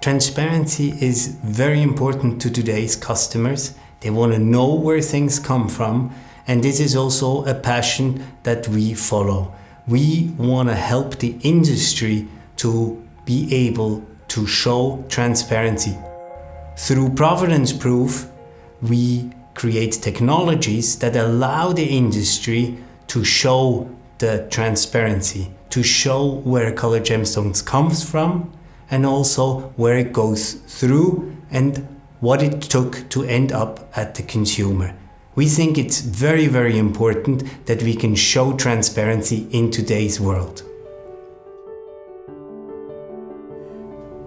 Transparency is very important to today's customers. They want to know where things come from, and this is also a passion that we follow. We want to help the industry to be able to show transparency. Through Provenance Proof, we create technologies that allow the industry to show the transparency, to show where colored gemstones comes from, and also where it goes through and what it took to end up at the consumer. We think it's very, very important that we can show transparency in today's world.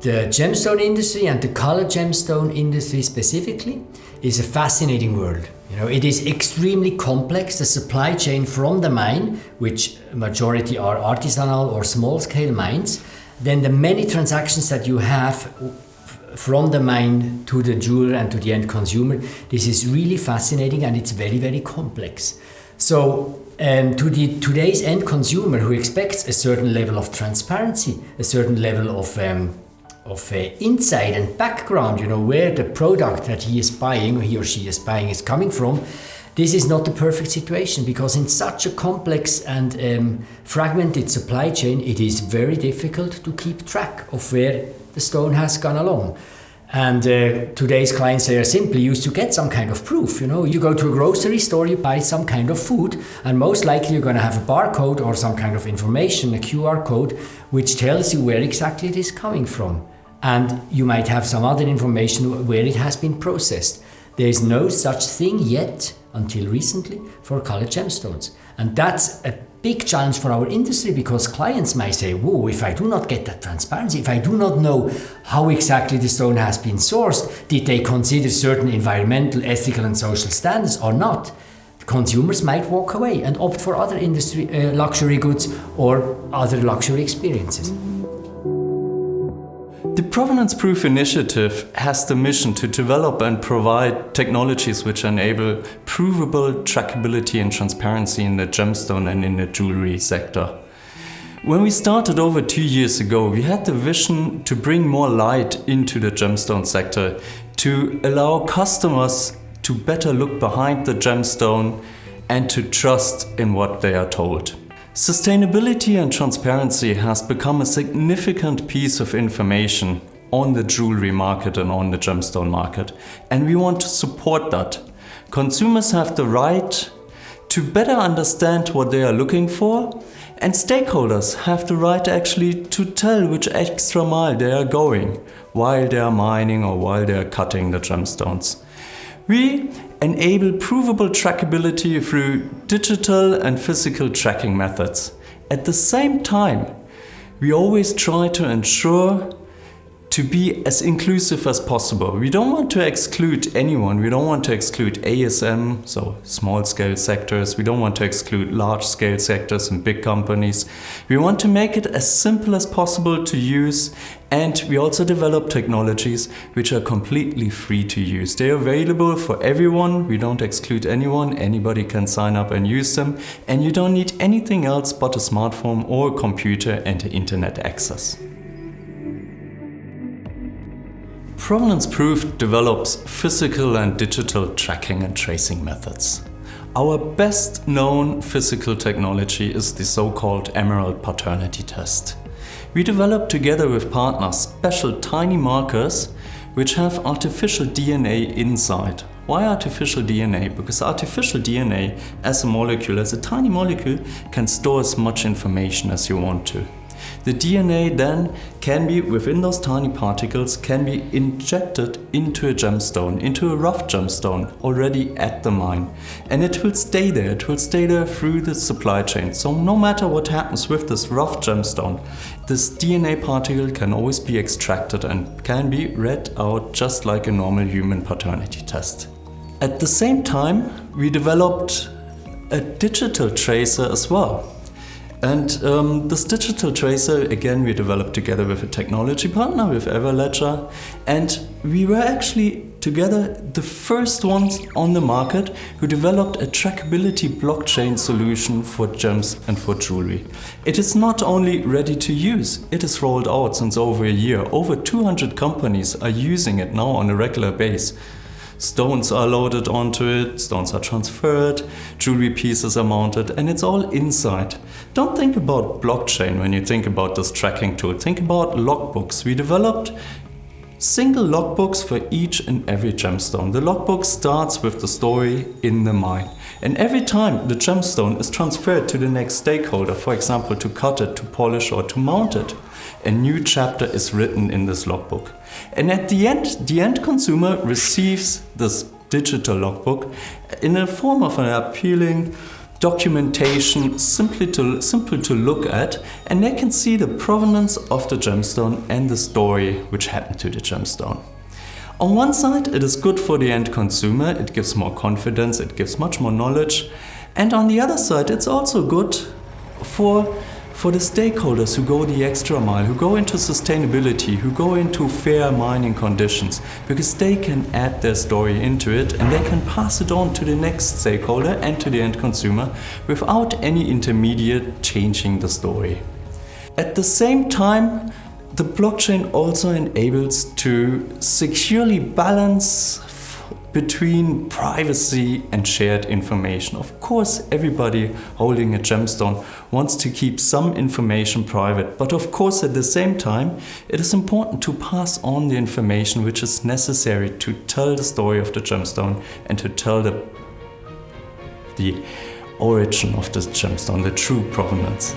The gemstone industry and the colored gemstone industry specifically is a fascinating world. It is extremely complex. The supply chain from the mine, which majority are artisanal or small-scale mines, then the many transactions that you have from the mine to the jeweler and to the end consumer, this is really fascinating and it's very, very complex. So to today's end consumer who expects a certain level of transparency, a certain level of insight and background, where the product that he or she is buying is coming from, this is not the perfect situation, because in such a complex and fragmented supply chain, it is very difficult to keep track of where the stone has gone along. And today's clients, they are simply used to get some kind of proof. You go to a grocery store, you buy some kind of food, and most likely you're going to have a barcode or some kind of information, a QR code, which tells you where exactly it is coming from. And you might have some other information where it has been processed. There is no such thing yet, until recently, for colored gemstones. And that's a big challenge for our industry, because clients might say, whoa, if I do not get that transparency, if I do not know how exactly the stone has been sourced, did they consider certain environmental, ethical and social standards or not? Consumers might walk away and opt for other industry luxury goods or other luxury experiences. The Provenance Proof initiative has the mission to develop and provide technologies which enable provable trackability and transparency in the gemstone and in the jewelry sector. When we started over 2 years ago, we had the vision to bring more light into the gemstone sector, to allow customers to better look behind the gemstone and to trust in what they are told. Sustainability and transparency has become a significant piece of information on the jewelry market and on the gemstone market, and we want to support that. Consumers have the right to better understand what they are looking for, and stakeholders have the right actually to tell which extra mile they are going while they are mining or while they are cutting the gemstones. We enable provable trackability through digital and physical tracking methods. At the same time, we always try to ensure to be as inclusive as possible. We don't want to exclude anyone. We don't want to exclude ASM, so small-scale sectors. We don't want to exclude large-scale sectors and big companies. We want to make it as simple as possible to use, and we also develop technologies which are completely free to use. They are available for everyone. We don't exclude anyone. Anybody can sign up and use them, and you don't need anything else but a smartphone or a computer and internet access. Provenance Proof develops physical and digital tracking and tracing methods. Our best known physical technology is the so-called Emerald paternity test. We developed together with partners special tiny markers which have artificial DNA inside. Why artificial DNA? Because artificial DNA as a molecule, as a tiny molecule, can store as much information as you want to. The DNA then can be, within those tiny particles, can be injected into a gemstone, into a rough gemstone already at the mine. And it will stay there. It will stay there through the supply chain. So no matter what happens with this rough gemstone, this DNA particle can always be extracted and can be read out just like a normal human paternity test. At the same time, we developed a digital tracer as well. And this digital tracer, again, we developed together with a technology partner, with Everledger, and we were actually together the first ones on the market who developed a trackability blockchain solution for gems and for jewelry. It is not only ready to use, it is rolled out since over a year. Over 200 companies are using it now on a regular basis. Stones are loaded onto it, stones are transferred, jewelry pieces are mounted, and it's all inside. Don't think about blockchain when you think about this tracking tool. Think about logbooks. We developed single logbooks for each and every gemstone. The logbook starts with the story in the mine. And every time the gemstone is transferred to the next stakeholder, for example, to cut it, to polish, or to mount it, a new chapter is written in this logbook. And at the end consumer receives this digital logbook in a form of an appealing documentation, simple to look at, and they can see the provenance of the gemstone and the story which happened to the gemstone. On one side, it is good for the end consumer, it gives more confidence, it gives much more knowledge, and on the other side, it's also good for the stakeholders who go the extra mile, who go into sustainability, who go into fair mining conditions, because they can add their story into it and they can pass it on to the next stakeholder and to the end consumer without any intermediate changing the story. At the same time, the blockchain also enables to securely balance between privacy and shared information. Of course, everybody holding a gemstone wants to keep some information private, but of course at the same time, it is important to pass on the information which is necessary to tell the story of the gemstone and to tell the origin of the gemstone, the true provenance.